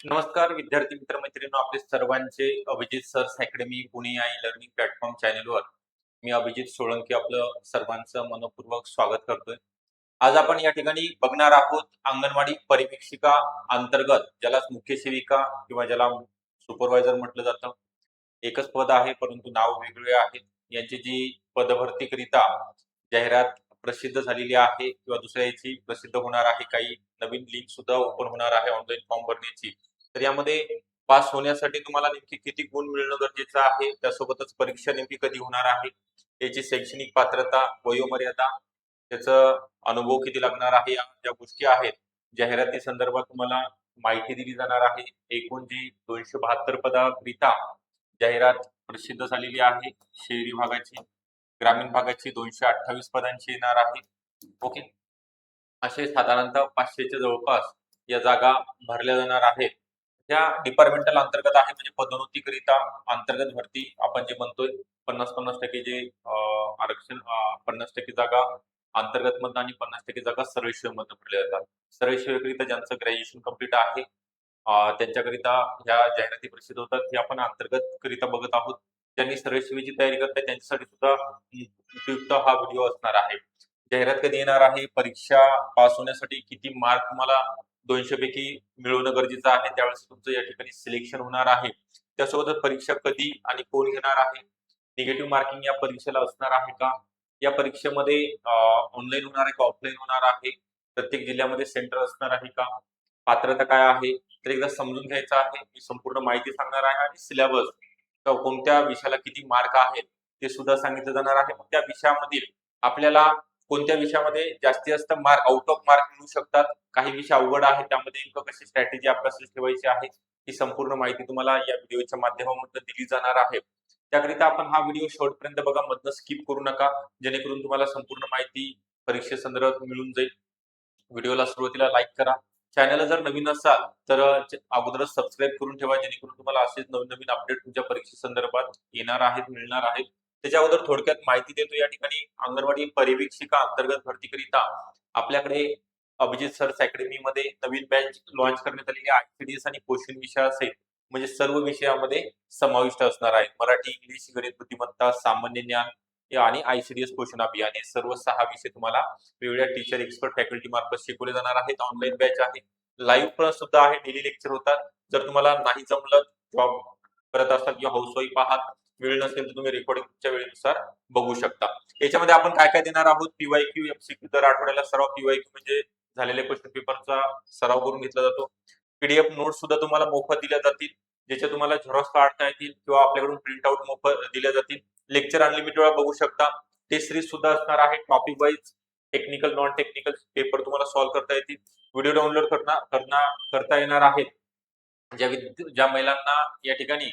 नमस्कार विद्यार्थी मित्र मैत्रिणींनो, आपले सर्वांचे अभिजित सर्स अकॅडमी पुणे या लर्निंग प्लॅटफॉर्म चॅनलवर मी अभिजित सोळंकी आपलं सर्वांचं मनपूर्वक स्वागत करतोय. आज आपण या ठिकाणी बघणार आहोत अंगणवाडी परिवीक्षिका अंतर्गत, ज्याला मुख्य सेविका किंवा ज्याला सुपरवायझर म्हटलं जातं. एकच पद आहे परंतु नाव वेगवेगळे आहेत. यांची जी पदभरतीकरिता जाहिरात प्रसिद्ध झालेली आहे किंवा दुसऱ्या याची प्रसिद्ध होणार आहे, काही नवीन लिंक सुद्धा ओपन होणार आहे ऑनलाईन फॉर्म भरण्याची. तर यामध्ये पास होण्यासाठी तुम्हाला नेमकी किती गुण मिळणं गरजेचं आहे, त्यासोबतच परीक्षा नेमकी कधी होणार आहे, याची शैक्षणिक पात्रता, वयोमर्यादा, त्याचं अनुभव किती लागणार आहे, या ज्या गोष्टी आहेत जाहिराती संदर्भात तुम्हाला माहिती दिली जाणार आहे. एकूण जी 272 पदाकरिता जाहिरात प्रसिद्ध झालेली आहे. शहरी भागाची, ग्रामीण भागाची 228 पदांची येणार आहे. ओके, असे साधारणतः 500च्या जवळपास या जागा भरल्या जाणार आहेत. त्या डिपार्टमेंटल अंतर्गत आहे, म्हणजे पदोन्नतीकरिता अंतर्गत भरती आपण जे म्हणतोय. 50-50% जे आरक्षण, 50% जागा अंतर्गत मधनं आणि 50% जागा सरळ सेवेमधनं भरल्या जातात. सरळ सेवेकरिता ज्यांचं ग्रॅज्युएशन कंप्लीट आहे त्यांच्याकरिता ह्या जाहिराती प्रसिद्ध होतात. हे आपण अंतर्गत करिता बघत आहोत. ज्यांनी सरळ सेवेची तयारी करताय त्यांच्यासाठी सुद्धा उपयुक्त हा व्हिडिओ असणार आहे. जाहिरात कधी येणार आहे, परीक्षा पास होण्यासाठी किती मार्क तुम्हाला 200 पैकी मिळवणं गरजेचं आहे, त्यावेळेस तुमचं या ठिकाणी सिलेक्शन होणार आहे. त्यासोबतच परीक्षा कधी आणि कोण घेणार आहे, निगेटिव्ह मार्किंग या परीक्षेला असणार आहे का, या परीक्षेमध्ये ऑनलाईन होणार आहे का ऑफलाईन होणार आहे, प्रत्येक जिल्ह्यामध्ये सेंटर असणार आहे का, पात्रता काय आहे, तर एकदा समजून घ्यायचं आहे. मी संपूर्ण माहिती सांगणार आहे आणि सिलेबस, कोणत्या विषयाला किती मार्क आहेत ते सुद्धा सांगितलं जाणार आहे. मग त्या विषयामधील आपल्याला कोणत्या विषयामध्ये जास्तीत जास्त मार्क, आउट ऑफ मार्क मिळू शकतात, काही विषय अवघड आहे, त्यामध्ये नेमकं कशी स्ट्रॅटेजी अभ्यासात ठेवायची आहे, ही संपूर्ण माहिती तुम्हाला या व्हिडिओच्या माध्यमातून दिली जाणार आहे. त्याकरिता आपण हा व्हिडिओ शेवटपर्यंत बघा, मधनं स्किप करू नका, जेणेकरून तुम्हाला संपूर्ण माहिती परीक्षेसंदर्भात मिळून जाईल. व्हिडिओला सुरुवातीला लाईक करा. चॅनलला जर नवीन असाल तर अगोदरच सबस्क्राईब करून ठेवा, जेणेकरून तुम्हाला असेच नवीन नवीन अपडेट तुमच्या परीक्षेसंदर्भात येणार आहेत, मिळणार आहेत. त्याच्या अगोदर थोडक्यात माहिती देतो. या ठिकाणी अंगणवाडी परिवीक्षिका अंतर्गत भरतीकरिता आपल्याकडे अभिजित सर्स अकॅडमी मध्ये नवीन बॅच लॉन्च करण्यात आलेली आहे. आयसीडीएस आणि पोषण विषय असेल, म्हणजे सर्व विषयामध्ये समाविष्ट असणार आहेत. मराठी, इंग्लिश, गणित, बुद्धिमत्ता, सामान्य ज्ञान आणि आयसीडीएस पोषण अभियान, हे सर्व 6 विषय तुम्हाला वेगवेगळ्या टीचर, एक्सपर्ट, फॅकल्टी मार्फत शिकवले जाणार आहेत. ऑनलाईन बॅच आहे, लाईव्ह पण सुद्धा आहे, डेली लेक्चर होतात. जर तुम्हाला नाही जमलं, जॉब करत असाल किंवा हाऊसवाईफ आहात, वेळ नसेल तर तुम्ही रेकॉर्डिंग तुमच्या वेळेनुसार बघू शकता. याच्यामध्ये आपण काय काय देणार आहोत, पीवायक्यू, एमसीक्यू, दर आठवड्याला सराव. पीवायक्यू म्हणजे झालेल्या क्वेश्चन पेपरचा सराव करून घेतला जातो. पीडीएफ नोट्स सुद्धा तुम्हाला मोफत दिल्या जातील, ज्याच्या तुम्हाला झेरॉक्स काढता येतील किंवा आपल्याकडून प्रिंट आउट मोफत दिल्या जातील. लेक्चर अनलिमिटेड वेळा बघू शकता. टेस्ट सिरीज सुद्धा असणार आहे, topic wise technical, non technical paper तुम्हाला सॉल्व्ह करता येतील. व्हिडिओ डाउनलोड करता येणार आहेत. ज्या महिलांना या ठिकाणी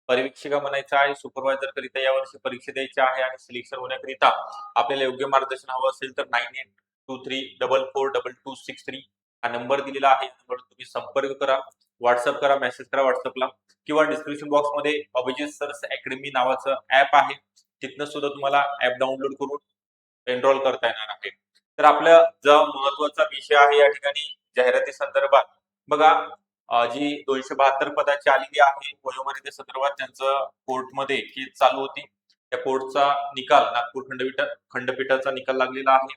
परिवीक्षिका बनायचं आहे, सुपरवायझर करिता यावर्षी परीक्षा द्यायची आहे आणि सिलेक्शन होण्याकरिता आपल्याला योग्य मार्गदर्शन हवं असेल तर 9823442263 हा नंबर दिलेला आहे. यावर तुम्ही संपर्क करा, व्हॉट्सअप करा, मेसेज करा व्हॉट्सअपला, किंवा डिस्क्रिप्शन बॉक्स मध्ये अभिजित सर्स अकॅडमी नावाचं ऍप आहे, तिथनं सुद्धा तुम्हाला ऍप डाउनलोड करून एनरोल करता येणार आहे. तर आपला जो महत्वाचा विषय आहे या ठिकाणी जाहिराती संदर्भात बघा, जी 272 पदाची आलेली आहे, वयोमर्यादे संदर्भात त्यांचं कोर्टमध्ये केस चालू होती. त्या कोर्टचा निकाल नागपूर खंडपीठाचा निकाल लागलेला आहे.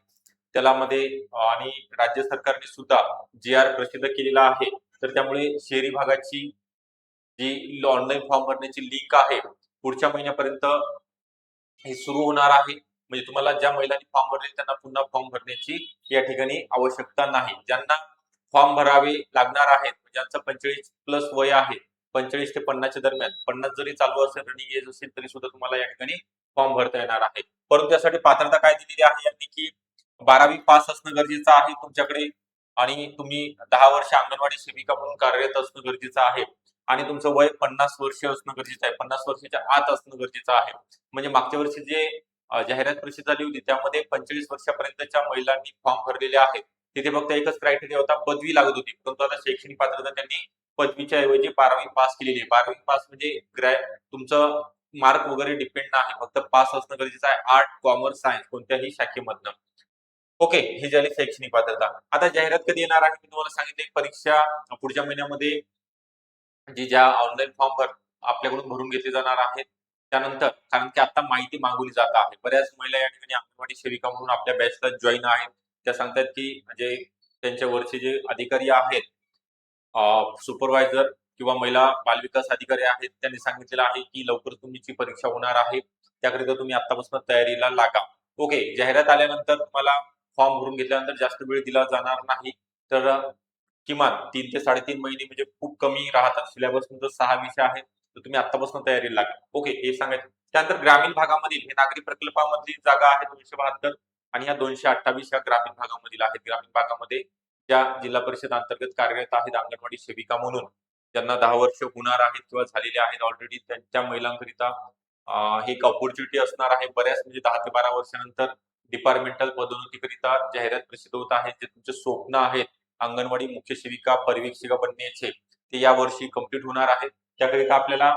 त्याला मध्ये आणि राज्य सरकारने सुद्धा जी आर प्रसिद्ध केलेला आहे. तर त्यामुळे शहरी भागाची जी ऑनलाईन फॉर्म भरण्याची लिंक आहे, पुढच्या महिन्यापर्यंत हे सुरू होणार आहे. म्हणजे तुम्हाला ज्या महिलांनी फॉर्म भरले त्यांना पुन्हा फॉर्म भरण्याची या ठिकाणी आवश्यकता नाही. ज्यांना फॉर्म भरावे लागणार आहेत, ज्यांचं 45 प्लस वय आहे, 45 ते 50 दरम्यान, 50 जरी चालू असेल, रनिंग एज असेल, तरी सुद्धा तुम्हाला या ठिकाणी फॉर्म भरता येणार आहे. परंतु त्यासाठी पात्रता काय दिलेली आहे यांनी, की 12वी पास असणं गरजेचं आहे तुमच्याकडे, आणि तुम्ही 10 वर्ष अंगणवाडी सेविका म्हणून कार्यरत असणं गरजेचं आहे, आणि तुमचं वय 50 वर्ष असणं गरजेचं आहे, 50 वर्षाच्या आत असणं गरजेचं आहे. म्हणजे मागच्या वर्षी जे जाहिरात प्रसिद्ध झाली होती त्यामध्ये 45 वर्षापर्यंतच्या महिलांनी फॉर्म भरलेले आहेत. तिथे फक्त एकच क्रायटेरिया होता, पदवी लागत होती. परंतु आता शैक्षणिक पात्रता त्यांनी पदवीच्या ऐवजी 12वी पास केलेली आहे. 12वी पास म्हणजे तुमचं मार्क वगैरे डिपेंड नाही, फक्त पास असणं गरजेचं आहे, आर्ट, कॉमर्स, सायन्स कोणत्याही शाखेमधनं. ओके, ही झाली शैक्षणिक पात्रता. आता जाहिरात कधी येणार आहे मी तुम्हाला सांगितले, परीक्षा पुढच्या महिन्यामध्ये ज्या ऑनलाईन फॉर्म आपल्याकडून भरून घेतले जाणार आहेत. त्यानंतर कारण की आता माहिती मागवली जात आहे. बऱ्याच महिला या ठिकाणी अंगणवाडी सेविका म्हणून आपल्या बॅचला जॉइन आहेत. त्या सांगतात की म्हणजे त्यांच्या वरचे जे अधिकारी आहेत, सुपरवायझर किंवा महिला बालविकास अधिकारी आहेत, त्यांनी सांगितलेलं आहे की लवकर तुमची परीक्षा होणार आहे. त्याकरिता तुम्ही आत्तापासून तयारीला लागा. ओके. जाहिरात आल्यानंतर तुम्हाला फॉर्म भरून घेतल्यानंतर जास्त वेळ दिला जाणार नाही. तर किमान 3 ते 3.5 महिने म्हणजे खूप कमी राहतात. सिलेबस तुमचा 6 विषय आहेत, तर तुम्ही आत्तापासून तयारीला लागा. ओके, हे सांगायचं. त्यानंतर ग्रामीण भागामधील हे नागरी प्रकल्पामधली जागा आहे 272 आणि ह्या 228 ह्या ग्रामीण भागामधील आहेत. ग्रामीण भागामध्ये ज्या जिल्हा परिषद अंतर्गत कार्यरत आहेत अंगणवाडी सेविका म्हणून, ज्यांना 10 वर्ष होणार आहेत किंवा झालेले आहेत ऑलरेडी, त्या महिलांकरिता हे एक अपॉर्च्युनिटी असणार आहे. बऱ्याच म्हणजे 10 ते 12 वर्षानंतर डिपार्टमेंटल पदोन्नतीकरिता जाहिरात प्रसिद्ध होत आहे. जे तुमचे स्वप्न आहेत अंगणवाडी मुख्य सेविका, परिवीक्षिका बनण्याचे, ते यावर्षी कंप्लीट होणार आहेत. त्याकरिता आपल्याला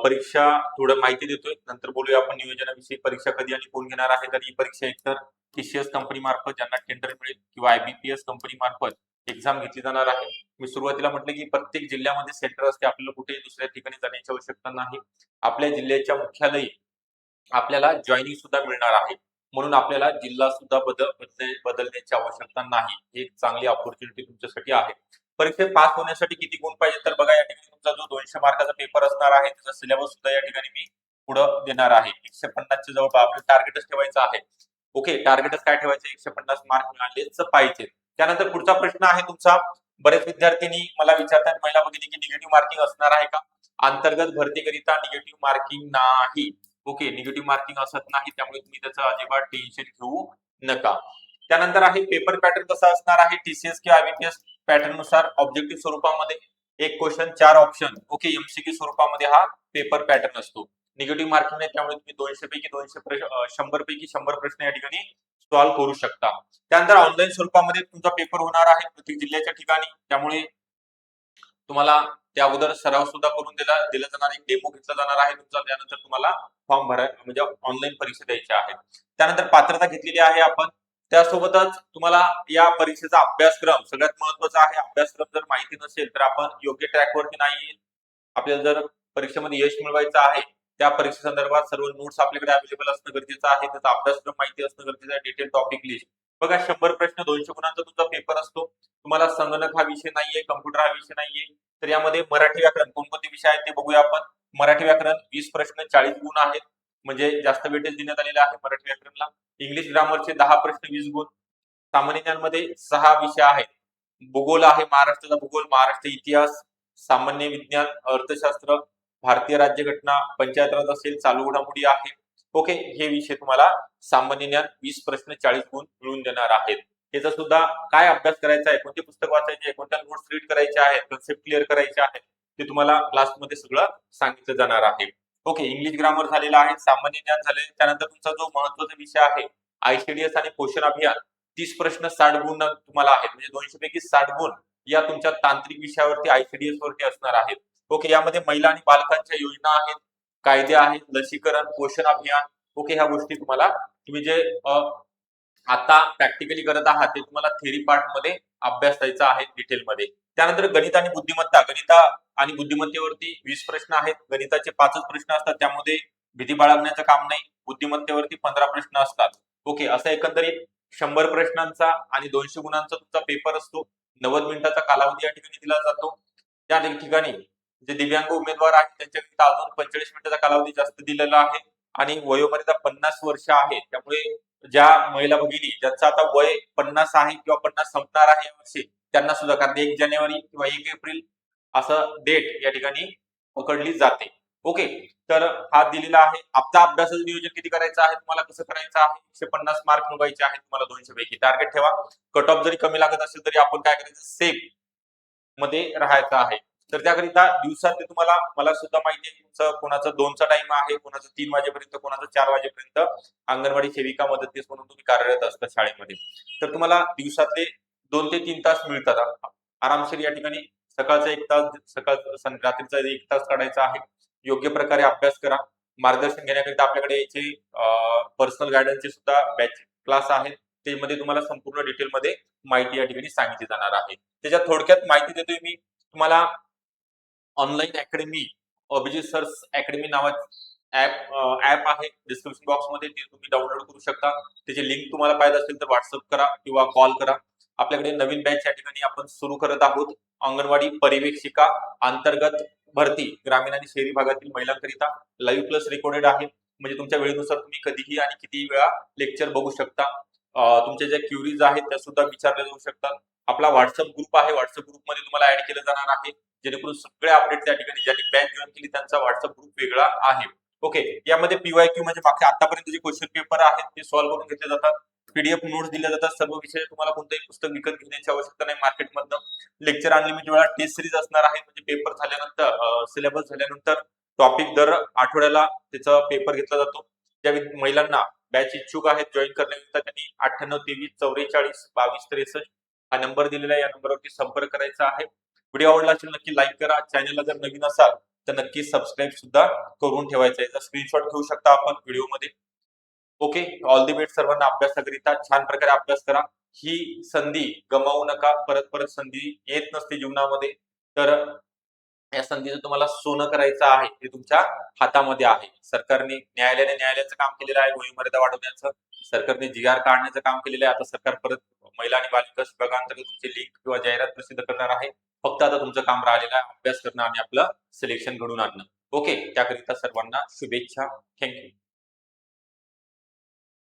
परीक्षा थोडं माहिती देतोय. नंतर बोलूया आपण नियोजनाविषयी. परीक्षा कधी आणि कोण घेणार आहे? तर ही परीक्षा एकतर टीसीएस कंपनी मार्फत ज्यांना टेंडर मिळेल किंवा आयबीपीएस कंपनी मार्फत एक्झाम घेतली जाणार आहे. मी सुरुवातीला म्हटलं की प्रत्येक जिल्ह्यामध्ये सेंटर असते. आपल्याला कुठेही दुसऱ्या ठिकाणी जाण्याची आवश्यकता नाही. आपल्या जिल्ह्याच्या मुख्यालयी आपल्याला जॉईनिंग सुद्धा मिळणार आहे. म्हणून आपल्याला जिल्हा सुद्धा बदलण्याची आवश्यकता नाही. ही एक चांगली अपॉर्च्युनिटी तुमच्यासाठी आहे. परीक्षेत पास होण्यासाठी किती गुण पाहिजे? तर बघा, या ठिकाणी तुमचा जो 200 मार्काचा पेपर असणार आहे, त्याचा सिलेबस सुद्धा या ठिकाणी मी पुढं देणार आहे. 150 च्या जवळ आपलं टार्गेटच ठेवायचं आहे. ओके, टार्गेटच काय ठेवायचं? 150 मार्क मिळालेच पाहिजे. त्यानंतर पुढचा प्रश्न आहे तुमचा. बरेच विद्यार्थ्यांनी मला विचारतात, महिला भगिनी, की निगेटिव्ह मार्किंग असणार आहे का? अंतर्गत भरतीकरिता निगेटिव्ह मार्किंग नाही. ओके, निगेटिव्ह मार्किंग असत नाही, त्यामुळे तुम्ही त्याचं अजिबात टेन्शन घेऊ नका. त्यानंतर आहे पेपर पॅटर्न कसा असणार आहे? टीसीएस किंवा आयबीपीएस पॅटर्न नुसार ऑब्जेक्टिव्ह स्वरूपामध्ये 1 क्वेश्चन 4 ऑप्शन. ओके, एमसीक्यू स्वरूपामध्ये हा पेपर पॅटर्न असतो. निगेटिव्ह मार्किंग नाही, त्यामुळे तुम्ही 200 पैकी 200 100 पैकी 100 प्रश्न या ठिकाणी सॉल्व्ह करू शकता. त्यानंतर ऑनलाईन स्वरूपामध्ये तुमचा पेपर होणार आहे प्रत्येक जिल्ह्याच्या ठिकाणी. त्यामुळे तुम्हाला त्या अगोदर सराव सुद्धा करून दिला जाणार, एक डेमो घेतला जाणार आहे तुमचा. त्यानंतर तुम्हाला फॉर्म म्हणजे ऑनलाईन परीक्षा द्यायची आहे. त्यानंतर पात्रता घेतलेली आहे आपण. त्यासोबतच तुम्हाला या परीक्षेचा अभ्यासक्रम सगळ्यात महत्वाचा आहे. अभ्यासक्रम जर माहिती नसेल तर आपण योग्य ट्रॅकवरती नाही. आपल्याला जर परीक्षेमध्ये यश मिळवायचं आहे, त्या परीक्षेसंदर्भात सर्व नोट्स आपल्याकडे अवेलेबल असणं गरजेचं आहे. त्याचा अभ्यासक्रम माहिती असणं गरजेचं आहे. Detail topic list. बघा, 100 प्रश्न 200 गुणांचा तुमचा पेपर असतो. तुम्हाला संगणक हा विषय नाहीये, कम्प्युटर हा विषय नाहीये, तर यामध्ये मराठी व्याकरण कोणकोणते विषय आहेत ते बघूया आपण. मराठी व्याकरण 20 प्रश्न 40 गुण आहेत, म्हणजे जास्त वेटेज देण्यात आलेले आहे मराठी व्याकरणला. इंग्लिश ग्रामरचे 10 प्रश्न 20 गुण. सामान्य ज्ञानमध्ये 6 विषय आहेत. भूगोल आहे, महाराष्ट्राचा भूगोल, महाराष्ट्र इतिहास, सामान्य विज्ञान, अर्थशास्त्र, भारतीय राज्यघटना, पंचायत राज असेल, चालू घडामोडी आहे. ओके, हे विषय तुम्हाला सामान्य ज्ञान 20 प्रश्न 40 गुण मिळून देणार आहेत. त्याचा सुद्धा काय अभ्यास करायचा आहे, कोणते पुस्तक वाचायचे आहे, कोणत्या नोट्स रीड करायच्या आहेत, कन्सेप्ट क्लिअर करायचे आहेत, ते तुम्हाला क्लासमध्ये सगळं सांगितलं जाणार आहे. ओके, इंग्लिश ग्रामर झालेला आहे, सामान्य ज्ञान झाले. त्यानंतर तुमचा जो महत्वाचा विषय आहे आयसीडीएस आणि पोषण अभियान, 30 प्रश्न 60 गुण तुम्हाला आहेत, म्हणजे 200 पैकी 60 गुण या तुमच्या तांत्रिक विषयावरती आयसीडीएस वरती असणार आहेत. ओके, यामध्ये महिला आणि बालकांच्या योजना आहेत, कायदे आहेत, लसीकरण, पोषण अभियान. ओके, ह्या गोष्टी तुम्ही जे आता प्रॅक्टिकली करत आहात ते तुम्हाला थेरी पार्ट मध्ये अभ्यासायचं आहे डिटेलमध्ये. त्यानंतर गणित आणि बुद्धिमत्ता. गणित आणि बुद्धिमत्तेवरती 20 प्रश्न आहेत. गणिताचे 5च प्रश्न असतात, त्यामध्ये भीती बाळगण्याचं काम नाही. बुद्धिमत्तेवरती 15 प्रश्न असतात. ओके, असं एकंदरीत 100 प्रश्नांचा आणि 200 गुणांचा तुमचा पेपर असतो. 90 मिनिटाचा कालावधी या ठिकाणी दिला जातो. त्या ठिकाणी जे दिव्यांग उमेदवार आहेत त्यांच्याकरिता अजून 45 मिनिटाचा कालावधी जास्त दिलेला आहे आणि वयोमर्यादा 50 वर्ष आहे. त्यामुळे ज्या महिला भगिनी ज्यांचं आता वय 50 आहे किंवा 50 संपणार आहे यावर्षी, त्यांना सुद्धा, कारण 1 जानेवारी किंवा 1 एप्रिल असं डेट या ठिकाणी पकडली जाते. ओके, तर हा दिलेला आहे. आपला अभ्यासाचं नियोजन किती करायचं आहे, तुम्हाला कसं करायचं आहे? 150 मार्क मिळवायचे आहेत तुम्हाला 200 पैकी. टार्गेट ठेवा. कट ऑफ जरी कमी लागत असेल तरी आपण काय करायचं, सेफ मध्ये राहायचं आहे. तर त्याकरिता दिवसात तुम्हाला, मला सुद्धा माहिती आहे तुमचं कोणाचं 2चा टाइम आहे, कोणाचं 3 वाजेपर्यंत, कोणाचं 4 वाजेपर्यंत अंगणवाडी सेविका मदतनीस म्हणून तुम्ही कार्यरत असता शाळेमध्ये. तर तुम्हाला दिवसातले 2 ते 3 तास मिळतात आरामशीर या ठिकाणी. सकाळचा 1 तास, रात्रीचा 1 तास काढायचा आहे. योग्य प्रकारे अभ्यास करा. मार्गदर्शन घेण्याकरिता आपल्याकडे याचे पर्सनल गायडन्सचे सुद्धा बॅच क्लास आहेत. त्यामध्ये तुम्हाला संपूर्ण डिटेलमध्ये माहिती या ठिकाणी सांगितली जाणार आहे. त्याच्यात थोडक्यात माहिती देतोय मी तुम्हाला. ऑनलाईन अकॅडमी अभिजित सर्स अकॅडमी नावाचं ऍप आहे डिस्क्रिप्शन बॉक्स मध्ये, ते तुम्ही डाउनलोड करू शकता. त्याची लिंक तुम्हाला पाहिजे असेल तर व्हॉट्सअप करा किंवा कॉल करा. आपल्याकडे नवीन बॅच या ठिकाणी आपण सुरू करत आहोत. अंगणवाडी पर्यवेक्षिका अंतर्गत भरती ग्रामीण आणि शहरी भागातील महिलांकरिता लाईव्ह प्लस रेकॉर्डेड आहे. म्हणजे तुमच्या वेळेनुसार तुम्ही कधीही आणि कितीही वेळा लेक्चर बघू शकता. तुमच्या ज्या क्युरीज आहेत त्या सुद्धा विचारल्या जाऊ शकतात. आपला व्हॉट्सअप ग्रुप आहे, व्हॉट्सअप ग्रुपमध्ये तुम्हाला ऍड केलं जाणार आहे, जेणेकरून सगळे अपडेट त्या ठिकाणी ज्यांनी बॅच जॉईन केली त्यांचा व्हॉट्सअप ग्रुप वेगळा आहे. ओके, यामध्ये पीवायक्यू म्हणजे मागच्या आतापर्यंत जे क्वेश्चन पेपर आहेत ते सॉल्व्ह करून घेतले जातात. पीडीएफ नोट्स दिल्या जातात. सर्व विषय तुम्हाला कोणतेही पुस्तक विकत घेण्याची आवश्यकता नाही मार्केटमधनं. लेक्चर अनलिमिटेड वेळा टेस्ट सिरीज असणार आहे, म्हणजे पेपर झाल्यानंतर सिलेबस झाल्यानंतर टॉपिक दर आठवड्याला त्याचा पेपर घेतला जातो. ज्या महिलांना बॅच इच्छुक आहेत जॉईन करण्याकरिता त्यांनी 9823442263 हा नंबर दिलेला आहे. या नंबरवरती संपर्क करायचा आहे. व्हिडिओ आवडला असेल नक्की लाईक करा. चॅनलला जर नवीन असाल तर नक्की सबस्क्राईब सुद्धा करून ठेवायचा आहे. स्क्रीनशॉट घेऊ शकता आपण व्हिडिओमध्ये. ओके, ऑल दी बेस्ट सर्वांना अभ्यासाकरिता. छान प्रकारे अभ्यास करा. ही संधी गमावू नका. परत परत संधी येत नसते जीवनामध्ये, तर या संधीचं तुम्हाला सोनं करायचं आहे, ते तुमच्या हातामध्ये आहे. सरकारने न्यायालयाचं काम केलेलं आहे वयोमर्यादा वाढवण्याचं. सरकारने जीआर काढण्याचं काम केलेलं आहे. आता सरकार परत महिला आणि बालविकास विभागांतर्गत तुमची लिंक किंवा जाहिरात प्रसिद्ध करणार आहे. फक्त आता तुमचं काम राहिलेलं आहे अभ्यास करणं आणि आपलं सिलेक्शन घडून आणणं. ओके, त्याकरिता सर्वांना शुभेच्छा. थँक्यू.